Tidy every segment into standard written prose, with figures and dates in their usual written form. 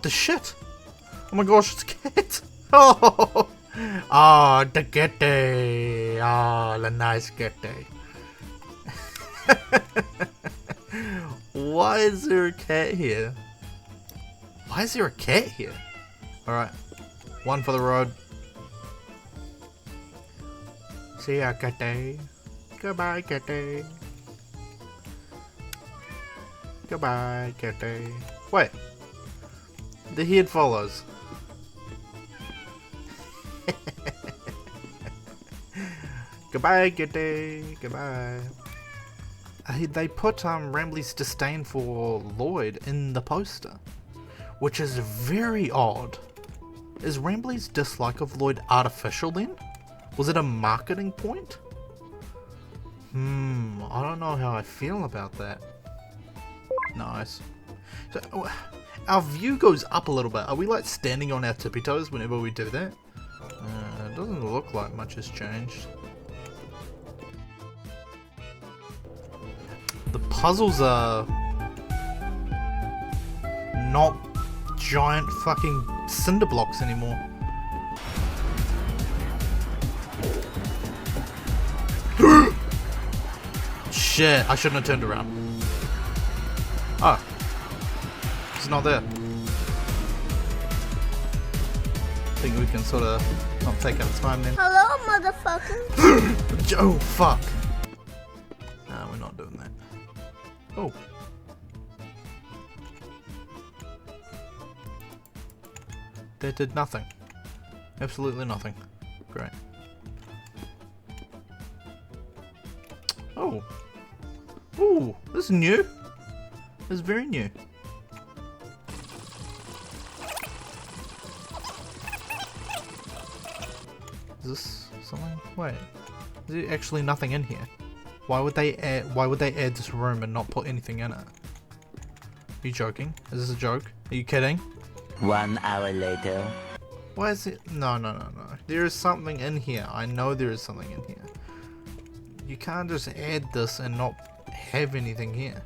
the shit? Oh my gosh, it's a cat. Oh, ah, the kitty. Ah, the nice kitty. Why is there a cat here? Why is there a cat here? Alright, one for the road. See ya, kitty. Goodbye, kitty. Goodbye, kitty. Wait. The head follows. Goodbye, kitty. Goodbye. They put Rambley's disdain for Lloyd in the poster, which is very odd. Is Rambley's dislike of Lloyd artificial then? Was it a marketing point? I don't know how I feel about that. Nice. So, our view goes up a little bit. Are we like standing on our tippy toes whenever we do that? It doesn't look like much has changed. The puzzles are not giant fucking cinder blocks anymore. Shit, I shouldn't have turned around. Oh. It's not there. I think we can sort of not take our time then. Hello, motherfucker. Oh, fuck. Nah, we're not doing that. Oh. That did nothing. Absolutely nothing. Great. Oh. Ooh, this is new. This is very new. Is this something? Wait. Is there actually nothing in here? Why would they add this room and not put anything in it? Are you joking? Is this a joke? Are you kidding? 1 hour later. Why is it? No. There is something in here. I know there is something in here. You can't just add this and not have anything here.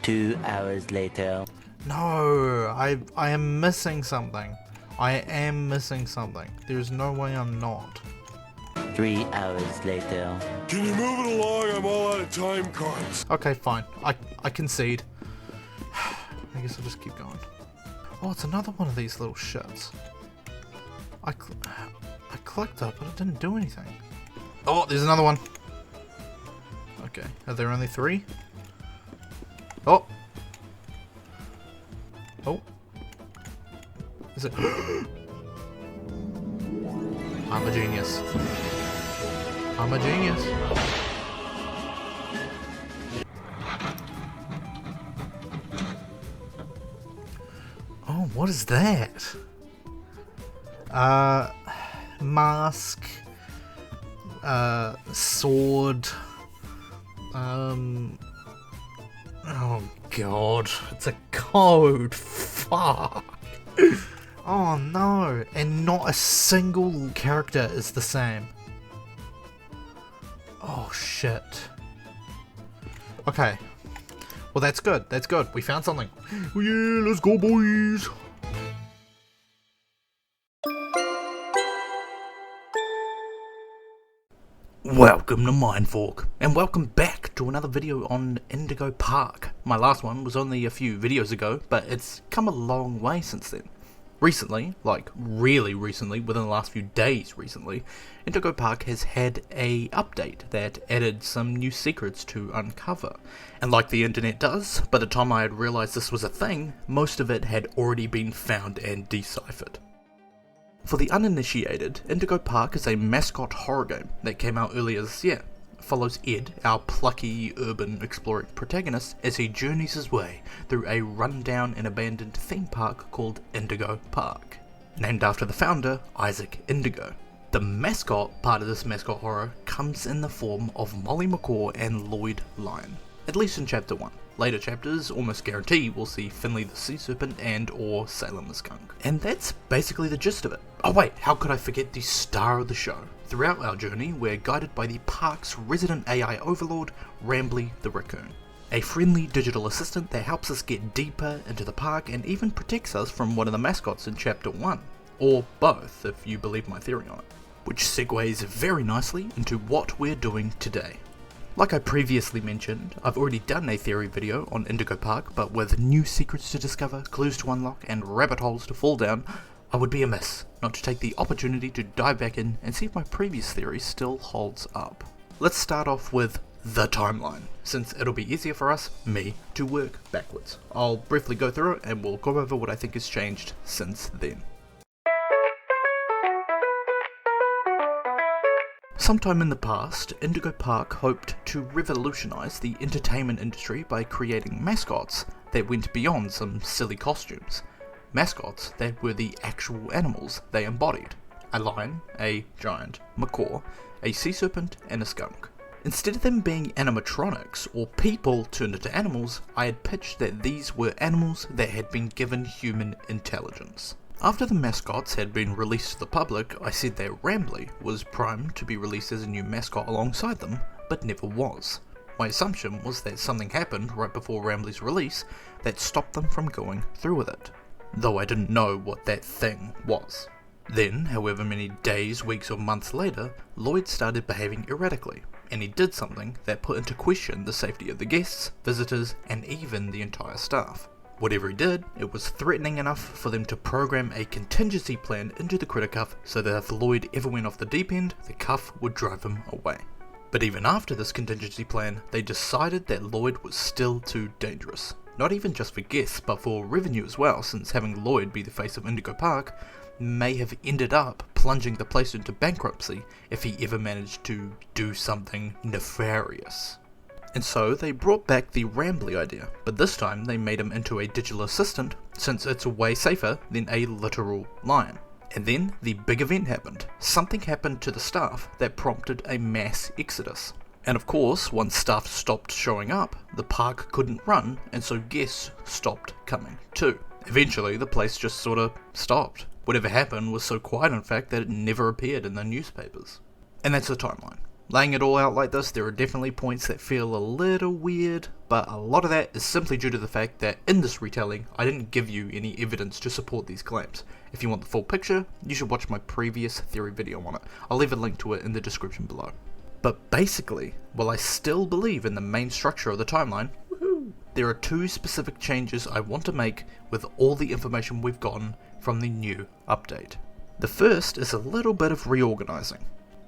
2 hours later. No, I am missing something. I am missing something. There's no way I'm not. 3 hours later. Can you move it along? I'm all out of time cards. Okay, fine. I concede. I guess I'll just keep going. Oh, it's another one of these little shits. I clicked up, but it didn't do anything. Oh, there's another one. Okay, are there only 3? Oh. Oh. Is it? I'm a genius. I'm a genius. Oh, what is that? Mask. Sword. Oh god, it's a code. Fuck. Oh no, and not a single character is the same. Oh shit. Okay. Well, that's good. That's good. We found something. Oh, yeah, let's go, boys. Welcome to Mindfork, and welcome back to another video on Indigo Park. My last one was only a few videos ago, but it's come a long way since then. Recently, like really recently, within the last few days recently, Indigo Park has had a update that added some new secrets to uncover. And like the internet does, by the time I had realised this was a thing, most of it had already been found and deciphered. For the uninitiated, Indigo Park is a mascot horror game that came out earlier this year. It follows Ed, our plucky urban exploring protagonist, as he journeys his way through a rundown and abandoned theme park called Indigo Park, named after the founder, Isaac Indigo. The mascot part of this mascot horror comes in the form of Molly McCaw and Lloyd Lion, at least in chapter 1. Later chapters almost guarantee we'll see Finley the Sea Serpent and or Salem the Skunk. And that's basically the gist of it. Oh wait, how could I forget the star of the show? Throughout our journey, we're guided by the park's resident AI overlord, Rambley the Raccoon. a friendly digital assistant that helps us get deeper into the park and even protects us from one of the mascots in Chapter 1, or both if you believe my theory on it. Which segues very nicely into what we're doing today. Like I previously mentioned, I've already done a theory video on Indigo Park, but with new secrets to discover, clues to unlock, and rabbit holes to fall down, I would be amiss not to take the opportunity to dive back in and see if my previous theory still holds up. Let's start off with the timeline, since it'll be easier for us, me, to work backwards. I'll briefly go through it and we'll go over what I think has changed since then. Sometime in the past, Indigo Park hoped to revolutionize the entertainment industry by creating mascots that went beyond some silly costumes. Mascots that were the actual animals they embodied. A lion, a giant, macaw, a sea serpent, and a skunk. Instead of them being animatronics or people turned into animals, I had pitched that these were animals that had been given human intelligence. After the mascots had been released to the public, I said that Rambley was primed to be released as a new mascot alongside them, but never was. My assumption was that something happened right before Rambley's release that stopped them from going through with it, though I didn't know what that thing was. Then, however many days, weeks or months later, Lloyd started behaving erratically, and he did something that put into question the safety of the guests, visitors, and even the entire staff. Whatever he did, it was threatening enough for them to program a contingency plan into the critter cuff so that if Lloyd ever went off the deep end, the cuff would drive him away. But even after this contingency plan, they decided that Lloyd was still too dangerous. Not even just for guests, but for revenue as well, since having Lloyd be the face of Indigo Park may have ended up plunging the place into bankruptcy if he ever managed to do something nefarious. And so they brought back the Rambley idea, but this time they made him into a digital assistant, since it's way safer than a literal lion. And then the big event happened. Something happened to the staff that prompted a mass exodus. And of course, once staff stopped showing up, the park couldn't run, and so guests stopped coming too. Eventually, the place just sort of stopped. Whatever happened was so quiet, in fact, that it never appeared in the newspapers. And that's the timeline. Laying it all out like this, there are definitely points that feel a little weird, but a lot of that is simply due to the fact that in this retelling, I didn't give you any evidence to support these claims. If you want the full picture, you should watch my previous theory video on it. I'll leave a link to it in the description below. But basically, while I still believe in the main structure of the timeline, there are two specific changes I want to make with all the information we've gotten from the new update. The first is a little bit of reorganizing.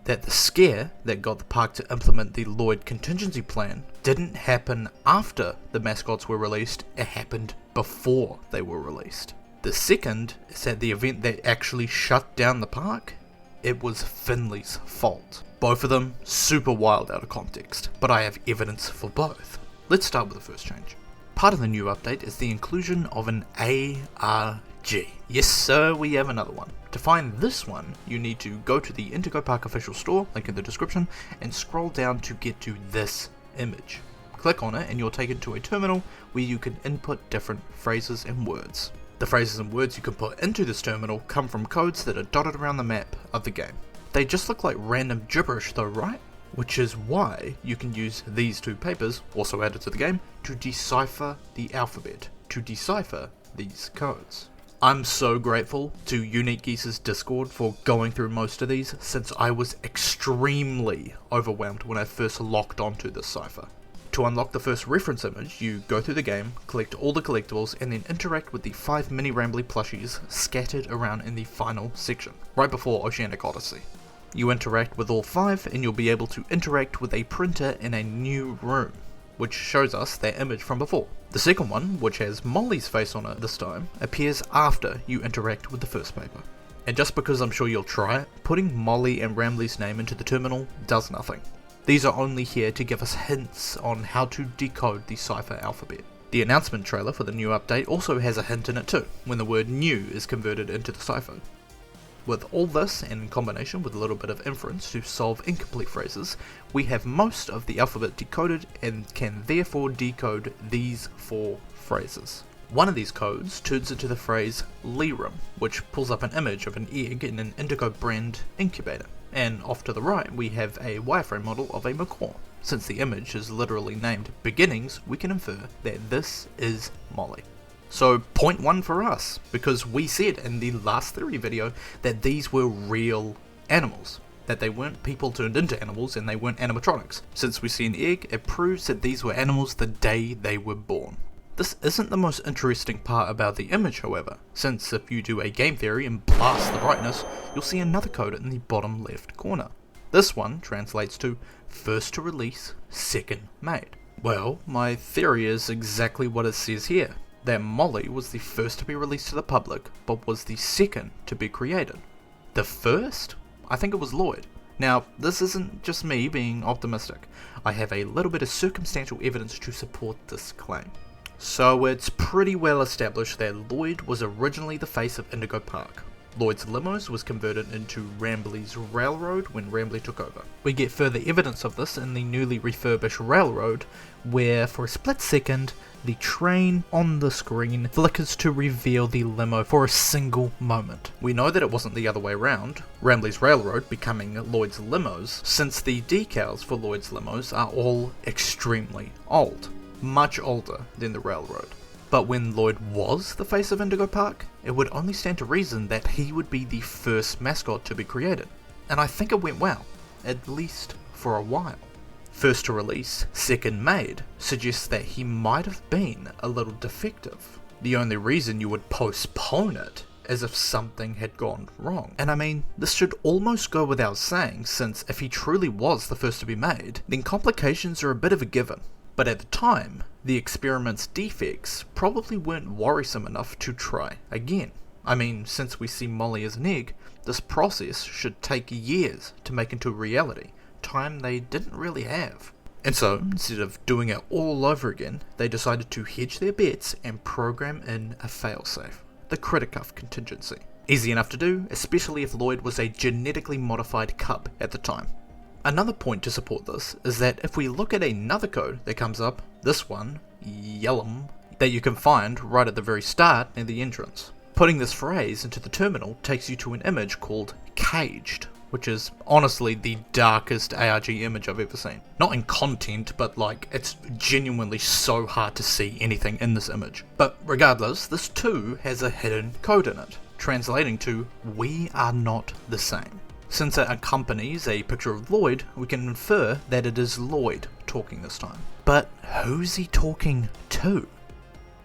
That the scare that got the park to implement the Lloyd contingency plan didn't happen after the mascots were released, it happened before they were released. The second is that the event that actually shut down the park, it was Finley's fault. Both of them super wild out of context, but I have evidence for both. Let's start with the first change. Part of the new update is the inclusion of an ARG. Yes sir, we have another one. To find this one, you need to go to the Indigo Park official store, link in the description, and scroll down to get to this image. Click on it and you're taken to a terminal where you can input different phrases and words. The phrases and words you can put into this terminal come from codes that are dotted around the map of the game. They just look like random gibberish though, right? Which is why you can use these two papers, also added to the game, to decipher the alphabet, to decipher these codes. I'm so grateful to Unique Geese's Discord for going through most of these, since I was extremely overwhelmed when I first locked onto this cipher. To unlock the first reference image, you go through the game, collect all the collectibles, and then interact with the 5 mini Rambley plushies scattered around in the final section, right before Oceanic Odyssey. You interact with all 5 and you'll be able to interact with a printer in a new room, which shows us that image from before. The second one, which has Molly's face on it this time, appears after you interact with the first paper. And just because I'm sure you'll try it, putting Molly and Rambley's name into the terminal does nothing. These are only here to give us hints on how to decode the cipher alphabet. The announcement trailer for the new update also has a hint in it too, when the word new is converted into the cipher. With all this, and in combination with a little bit of inference to solve incomplete phrases, we have most of the alphabet decoded and can therefore decode these 4 phrases. One of these codes turns into the phrase Lirum, which pulls up an image of an egg in an Indigo brand incubator. and off to the right we have a wireframe model of a macaw. Since the image is literally named Beginnings, we can infer that this is Molly. So point 1 for us, because we said in the last theory video that these were real animals, that they weren't people turned into animals and they weren't animatronics. Since we see an egg, it proves that these were animals the day they were born. This isn't the most interesting part about the image, however, since if you do a game theory and blast the brightness, you'll see another code in the bottom left corner. This one translates to first to release, second made. Well, my theory is exactly what it says here, that Molly was the first to be released to the public, but was the second to be created. The first? I think it was Lloyd. Now, this isn't just me being optimistic. I have a little bit of circumstantial evidence to support this claim. So it's pretty well established that Lloyd was originally the face of Indigo Park. Lloyd's limos was converted into Rambley's railroad when Rambley took over. We get further evidence of this in the newly refurbished railroad, where for a split second, the train on the screen flickers to reveal the limo for a single moment. We know that it wasn't the other way around, Rambley's railroad becoming Lloyd's limos, since the decals for Lloyd's limos are all extremely old. Much older than the railroad. But when Lloyd was the face of Indigo Park, it would only stand to reason that he would be the first mascot to be created. And I think it went well, at least for a while. First to release, second made suggests that he might have been a little defective. The only reason you would postpone it is if something had gone wrong. And I mean, this should almost go without saying, since if he truly was the first to be made, then complications are a bit of a given. But at the time, the experiment's defects probably weren't worrisome enough to try again. I mean, since we see Molly as an egg, this process should take years to make into reality, time they didn't really have. And so, instead of doing it all over again, they decided to hedge their bets and program in a failsafe, the critic-cuff contingency. Easy enough to do, especially if Lloyd was a genetically modified cub at the time. Another point to support this is that if we look at another code that comes up, this one, Yellum, that you can find right at the very start near the entrance. Putting this phrase into the terminal takes you to an image called Caged, which is honestly the darkest ARG image I've ever seen. Not in content, but like, it's genuinely so hard to see anything in this image. But regardless, this too has a hidden code in it, translating to, "We are not the same." Since it accompanies a picture of Lloyd, we can infer that it is Lloyd talking this time. But who's he talking to?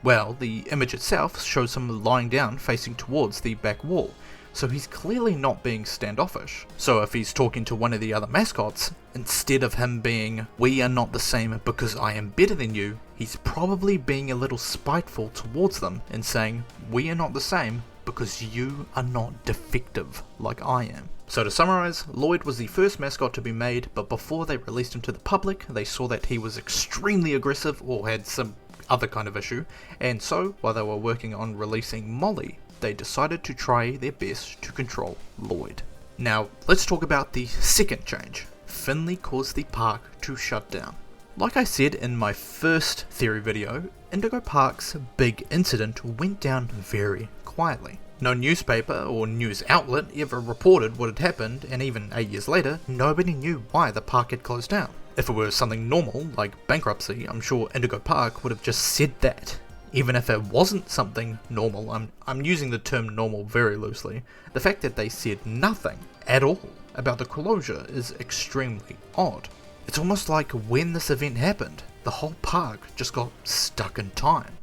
Well, the image itself shows him lying down facing towards the back wall, so he's clearly not being standoffish. So if he's talking to one of the other mascots, instead of him being, "We are not the same because I am better than you," he's probably being a little spiteful towards them and saying, "We are not the same because you are not defective like I am." So to summarize, Lloyd was the first mascot to be made, but before they released him to the public, they saw that he was extremely aggressive or had some other kind of issue, and so while they were working on releasing Molly, they decided to try their best to control Lloyd. Now, let's talk about the second change. Finley caused the park to shut down. Like I said in my first theory video, Indigo Park's big incident went down very quietly. No newspaper or news outlet ever reported what had happened, and even 8 years later, nobody knew why the park had closed down. If it were something normal, like bankruptcy, I'm sure Indigo Park would have just said that. Even if it wasn't something normal, I'm using the term normal very loosely, the fact that they said nothing at all about the closure is extremely odd. It's almost like when this event happened, the whole park just got stuck in time.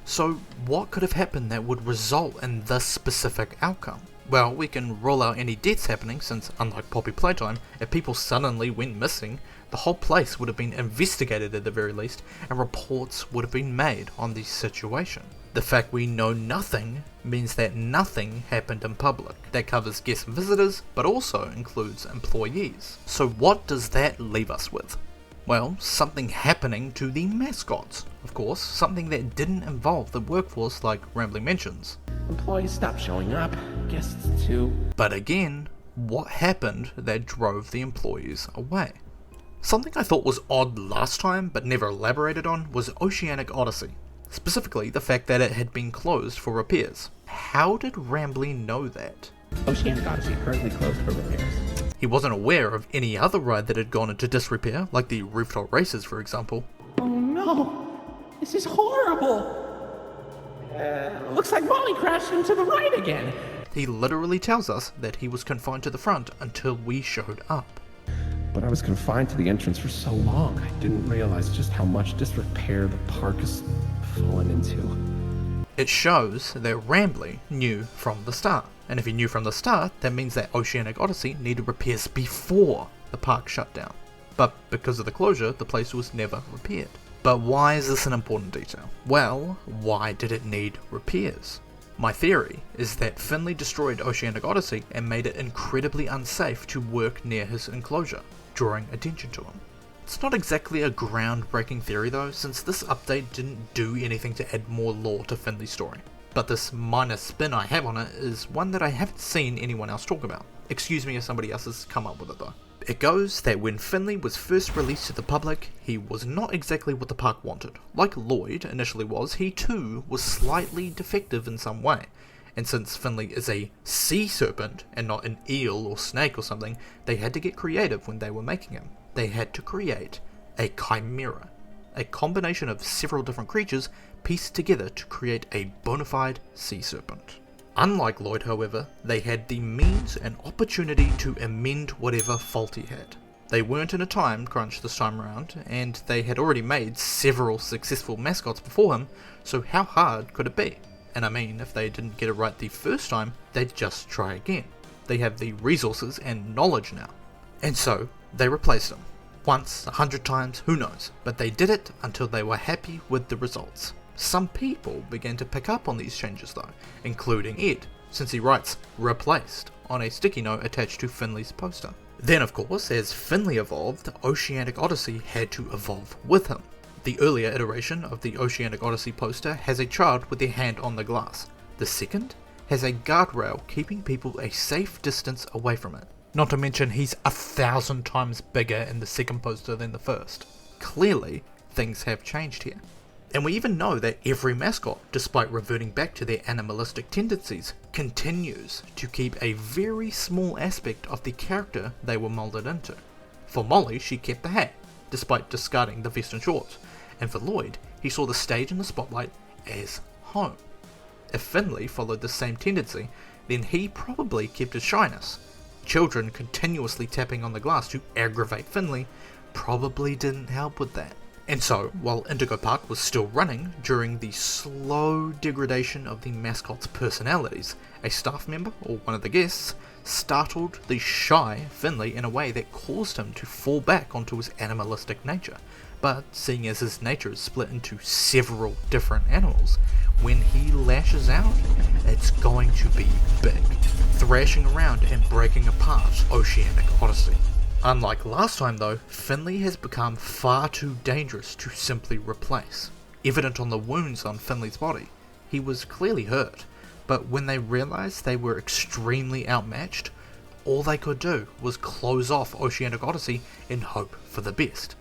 So what could have happened that would result in this specific outcome? Well, we can rule out any deaths happening since, unlike Poppy Playtime, if people suddenly went missing, the whole place would have been investigated at the very least, and reports would have been made on the situation. The fact we know nothing means that nothing happened in public. That covers guests and visitors, but also includes employees. So what does that leave us with? Well, something happening to the mascots. Of course, something that didn't involve the workforce like Rambley mentions. Employees stop showing up, guests too. But again, what happened that drove the employees away? Something I thought was odd last time, but never elaborated on, was Oceanic Odyssey. Specifically, the fact that it had been closed for repairs. How did Rambley know that? Oceanic Odyssey currently closed for repairs. He wasn't aware of any other ride that had gone into disrepair, like the rooftop races for example. Oh no! This is horrible! Looks like Molly crashed into the ride again. He literally tells us that he was confined to the front until we showed up. But I was confined to the entrance for so long, I didn't realize just how much disrepair the park has fallen into. It shows that Rambley knew from the start. And if he knew from the start, that means that Oceanic Odyssey needed repairs before the park shut down. But because of the closure, the place was never repaired. But why is this an important detail? Well, why did it need repairs? My theory is that Finley destroyed Oceanic Odyssey and made it incredibly unsafe to work near his enclosure, drawing attention to him. It's not exactly a groundbreaking theory though, since this update didn't do anything to add more lore to Finley's story. But this minor spin I have on it is one that I haven't seen anyone else talk about. Excuse me if somebody else has come up with it though. It goes that when Finley was first released to the public, he was not exactly what the park wanted. Like Lloyd initially was, he too was slightly defective in some way. And since Finley is a sea serpent and not an eel or snake or something, they had to get creative when they were making him. They had to create a chimera, a combination of several different creatures pieced together to create a bona fide sea serpent. Unlike Lloyd, however, they had the means and opportunity to amend whatever fault he had. They weren't in a time crunch this time around, and they had already made several successful mascots before him, so how hard could it be? And I mean, if they didn't get it right the first time, they'd just try again. They have the resources and knowledge now. And so, they replaced him. Once, 100 times, who knows, but they did it until they were happy with the results. Some people began to pick up on these changes though, including Ed, since he writes "replaced" on a sticky note attached to Finley's poster. Then of course, as Finley evolved, Oceanic Odyssey had to evolve with him. The earlier iteration of the Oceanic Odyssey poster has a child with their hand on the glass. The second has a guardrail keeping people a safe distance away from it. Not to mention he's 1,000 times bigger in the second poster than the first. Clearly, things have changed here. And we even know that every mascot, despite reverting back to their animalistic tendencies, continues to keep a very small aspect of the character they were molded into. For Molly, she kept the hat, despite discarding the vest and shorts, and for Lloyd, he saw the stage and the spotlight as home. If Finley followed the same tendency, then he probably kept his shyness. Children continuously tapping on the glass to aggravate Finley probably didn't help with that. And so, while Indigo Park was still running during the slow degradation of the mascot's personalities, a staff member, or one of the guests, startled the shy Finley in a way that caused him to fall back onto his animalistic nature. But seeing as his nature is split into several different animals, when he lashes out, it's going to be big, thrashing around and breaking apart Oceanic Odyssey. Unlike last time though, Finley has become far too dangerous to simply replace. Evident on the wounds on Finley's body, he was clearly hurt, but when they realised they were extremely outmatched, all they could do was close off Oceanic Odyssey and hope for the best.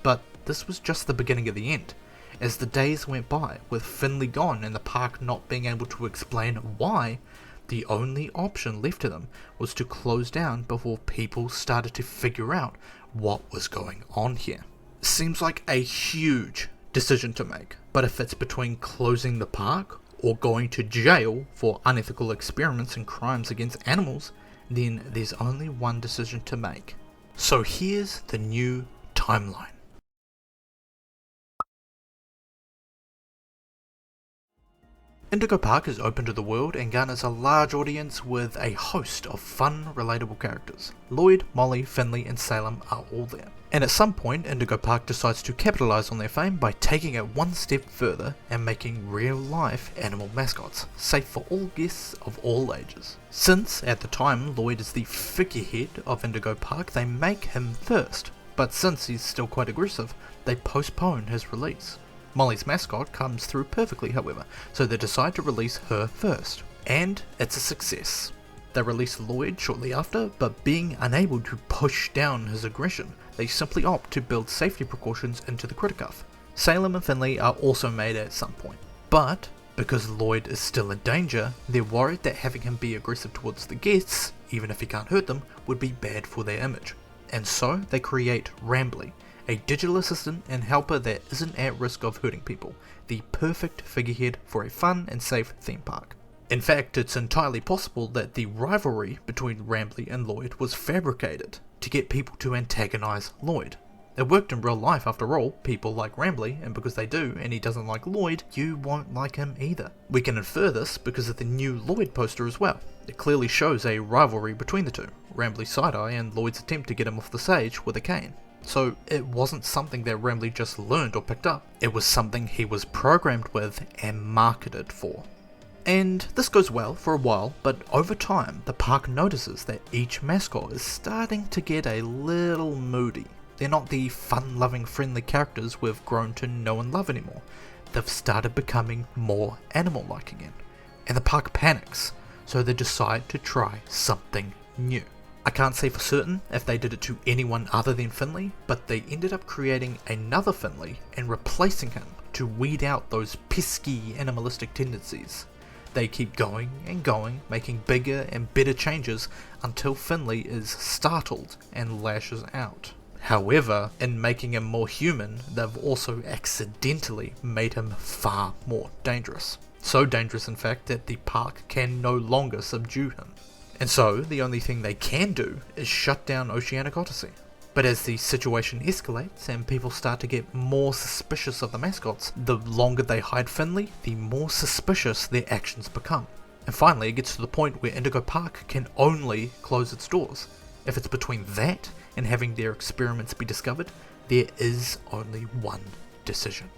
But this was just the beginning of the end. As the days went by, with Finley gone and the park not being able to explain why, the only option left to them was to close down before people started to figure out what was going on here. Seems like a huge decision to make, but if it's between closing the park or going to jail for unethical experiments and crimes against animals, then there's only one decision to make. So here's the new timeline. Indigo Park is open to the world and garners a large audience with a host of fun, relatable characters. Lloyd, Molly, Finley and Salem are all there. And at some point, Indigo Park decides to capitalise on their fame by taking it one step further and making real-life animal mascots, safe for all guests of all ages. Since, at the time, Lloyd is the figurehead of Indigo Park, they make him first. But since he's still quite aggressive, they postpone his release. Molly's mascot comes through perfectly however, so they decide to release her first. And it's a success. They release Lloyd shortly after, but being unable to push down his aggression, they simply opt to build safety precautions into the critter cuff. Salem and Finley are also made at some point. But Because Lloyd is still in danger, they're worried that having him be aggressive towards the guests, even if he can't hurt them, would be bad for their image. And so they create Rambley, a digital assistant and helper that isn't at risk of hurting people, the perfect figurehead for a fun and safe theme park. In fact, it's entirely possible that the rivalry between Rambley and Lloyd was fabricated to get people to antagonize Lloyd. It worked in real life after all. People like Rambley, and because they do and he doesn't like Lloyd, you won't like him either. We can infer this because of the new Lloyd poster as well. It clearly shows a rivalry between the two, Rambley's side-eye and Lloyd's attempt to get him off the stage with a cane. So it wasn't something that Rambley just learned or picked up, it was something he was programmed with and marketed for. And this goes well for a while, but over time the park notices that each mascot is starting to get a little moody. They're not the fun-loving, friendly characters we've grown to know and love anymore. They've started becoming more animal-like again. And the park panics, so they decide to try something new. I can't say for certain if they did it to anyone other than Finley, but they ended up creating another Finley and replacing him to weed out those pesky animalistic tendencies. They keep going and going, making bigger and better changes until Finley is startled and lashes out. However, in making him more human, they've also accidentally made him far more dangerous. So dangerous in fact that the park can no longer subdue him. And so, the only thing they can do is shut down Oceanic Odyssey. But as the situation escalates and people start to get more suspicious of the mascots, the longer they hide Finley, the more suspicious their actions become. And finally it gets to the point where Indigo Park can only close its doors. If it's between that and having their experiments be discovered, there is only one decision.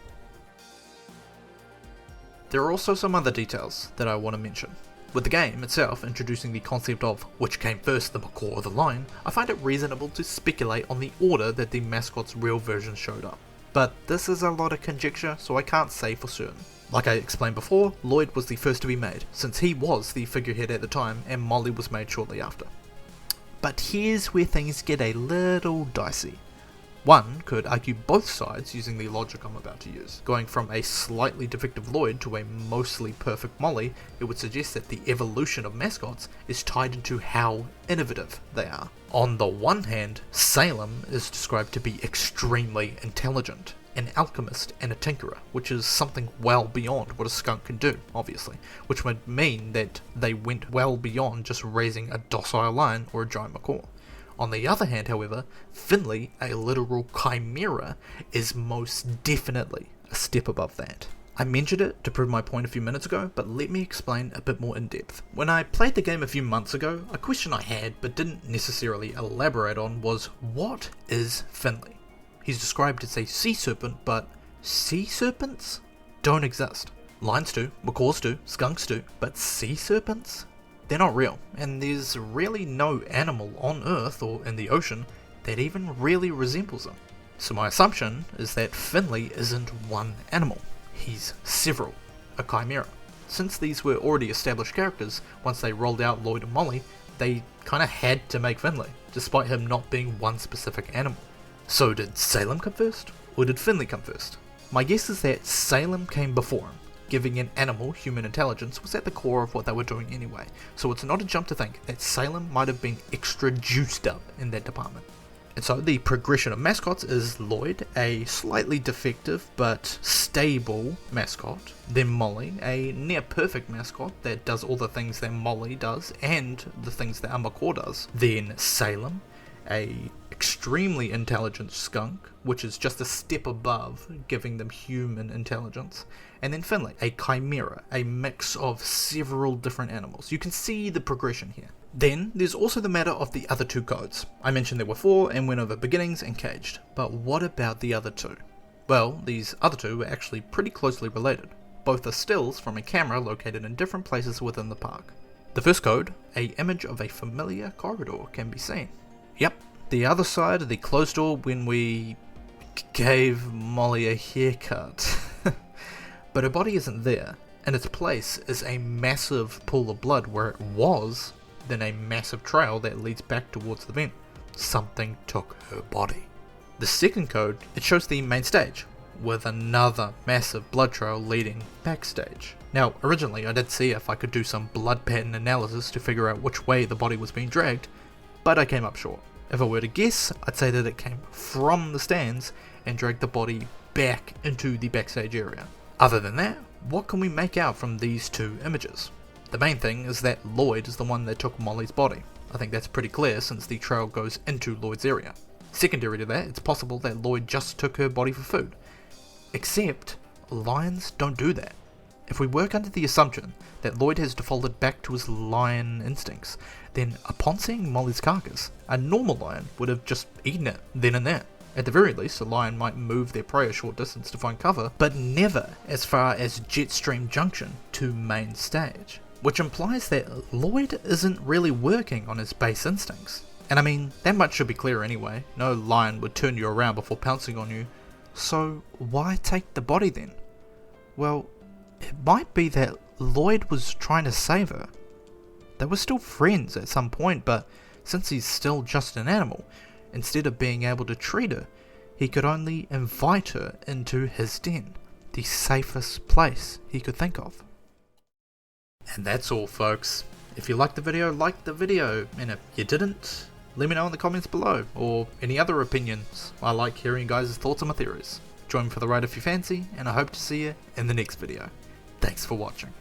There are also some other details that I want to mention. With the game itself introducing the concept of which came first, the macaw or the lion, I find it reasonable to speculate on the order that the mascot's real version showed up. But this is a lot of conjecture, so I can't say for certain. Like I explained before, Lloyd was the first to be made, since he was the figurehead at the time and Molly was made shortly after. But here's where things get a little dicey. One could argue both sides using the logic I'm about to use. Going from a slightly defective Lloyd to a mostly perfect Molly, it would suggest that the evolution of mascots is tied into how innovative they are. On the one hand, Salem is described to be extremely intelligent, an alchemist and a tinkerer, which is something well beyond what a skunk can do, obviously, which would mean that they went well beyond just raising a docile lion or a giant macaw. On the other hand, however, Finley, a literal chimera, is most definitely a step above that. I mentioned it to prove my point a few minutes ago, but let me explain a bit more in depth. When I played the game a few months ago, a question I had but didn't necessarily elaborate on was, what is Finley? He's described as a sea serpent, but sea serpents don't exist. Lions do, macaws do, skunks do, but sea serpents? They're not real, and there's really no animal on Earth or in the ocean that even really resembles them. So my assumption is that Finley isn't one animal, he's several, a chimera. Since these were already established characters, once they rolled out Lloyd and Molly, they kinda had to make Finley, despite him not being one specific animal. So did Salem come first, or did Finley come first? My guess is that Salem came before him. Giving an animal human intelligence was at the core of what they were doing anyway, so it's not a jump to think that Salem might have been extra juiced up in that department. And so the progression of mascots is Lloyd, a slightly defective but stable mascot, then Molly, a near perfect mascot that does all the things that Molly does and the things that a macaw does, then Salem, a extremely intelligent skunk, which is just a step above giving them human intelligence, and then Finley, a chimera, a mix of several different animals. You can see the progression here. Then there's also the matter of the other two codes. I mentioned there were 4 and went over beginnings and caged, but what about the other 2? Well, these other 2 were actually pretty closely related. Both are stills from a camera located in different places within the park. The first code, an image of a familiar corridor, can be seen. Yep, the other side of the closed door when we gave Molly a haircut. But her body isn't there. In its place is a massive pool of blood where it was, then a massive trail that leads back towards the vent. Something took her body. The second code, it shows the main stage, with another massive blood trail leading backstage. Now, originally I did see if I could do some blood pattern analysis to figure out which way the body was being dragged, but I came up short. If I were to guess, I'd say that it came from the stands and dragged the body back into the backstage area. Other than that, what can we make out from these two images? The main thing is that Lloyd is the one that took Molly's body. I think that's pretty clear since the trail goes into Lloyd's area. Secondary to that, it's possible that Lloyd just took her body for food. Except, lions don't do that. If we work under the assumption that Lloyd has defaulted back to his lion instincts, then upon seeing Molly's carcass, a normal lion would have just eaten it then and there. At the very least, a lion might move their prey a short distance to find cover, but never as far as Jetstream Junction to main stage. Which implies that Lloyd isn't really working on his base instincts. And I mean, that much should be clear anyway. No lion would turn you around before pouncing on you. So why take the body then? Well, it might be that Lloyd was trying to save her. They were still friends at some point, but since he's still just an animal, instead of being able to treat her, he could only invite her into his den, the safest place he could think of. And that's all, folks. If you liked the video, like the video, and if you didn't, let me know in the comments below, or any other opinions. I like hearing you guys' thoughts on my theories. Join me for the ride if you fancy, and I hope to see you in the next video. Thanks for watching.